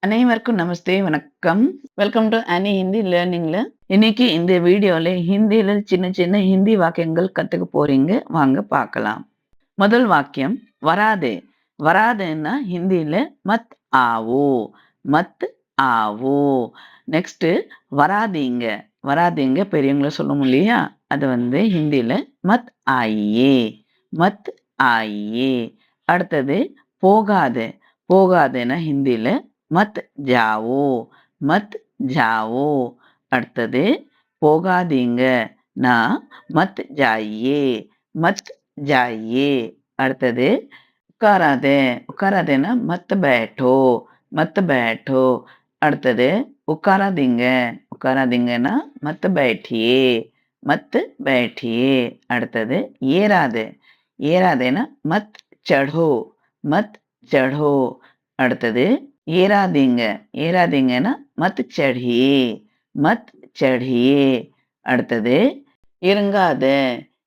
அனைவருக்கும் நமஸ்தே, வணக்கம். Welcome to அனி ஹிந்தி லேர்னிங்ல. இன்னைக்கு இந்த வீடியோல ஹிந்தியில சின்ன சின்ன ஹிந்தி வாக்கியங்கள் கத்துக்க போறீங்க. வாங்க பார்க்கலாம். முதல் வாக்கியம் வராதே. வராதேன்னா ஹிந்தியில மத் ஆவோ, மத் ஆவோ. நெக்ஸ்ட் வராதீங்க. வராதீங்க பெரியவங்கள சொல்லுவோம் இல்லையா? அது ஹிந்தியில மத் ஆயியே, மத் ஆயியே. அடுத்தது போகாதே. போகாதேன்னா ஹிந்தியில மத் ஜாவோ, மத் ஜாவோ. அடுத்தது போகாதீங்க நான் மத் ஜாயியே, மத் ஜாயியே. அடுத்தது உட்காராதே. உட்காராதேன்னா மத் பேட்டோ, மத் பேட்டோ. அடுத்தது உட்காராதீங்க. உட்காராதீங்கன்னா மத் பேட்டியே, மத் பேட்டியே. அடுத்தது ஏறாதே. ஏறாதேன்னா மத் சढ़ो, மத் சढ़ो. அடுத்தது ஏறாதீங்க. ஏறாதீங்கன்னா மத் चढ़िए, மத் चढ़िए. அடுத்தது இறங்காத.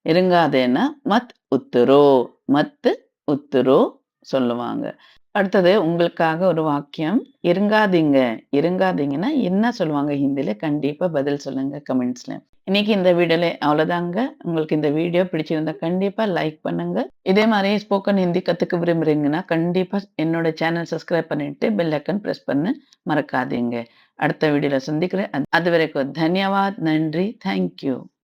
இறங்காதேன்னா மத் உத்தரோ, மத் உத்தரோ சொல்லுவாங்க. அடுத்தது உங்களுக்காக ஒரு வாக்கியம். இறங்காதீங்க. இறங்காதீங்கன்னா என்ன சொல்லுவாங்க ஹிந்தில? கண்டிப்பா பதில் சொல்லுங்க கமெண்ட்ஸ்ல. இன்னைக்கு இந்த வீடியோல அவ்வளோதாங்க. உங்களுக்கு இந்த வீடியோ பிடிச்சிருந்தா கண்டிப்பா லைக் பண்ணுங்க. இதே மாதிரி ஸ்போக்கன் ஹிந்தி கத்துக்க விரும்புறீங்கன்னா கண்டிப்பா என்னோட சேனல் சப்ஸ்கிரைப் பண்ணிட்டு பெல் ஐக்கன் பிரஸ் பண்ண மறக்காதீங்க. அடுத்த வீடியோல சந்திக்கிறேன். அதுவரைக்கும் தன்யவாத், நன்றி, தேங்க் யூ.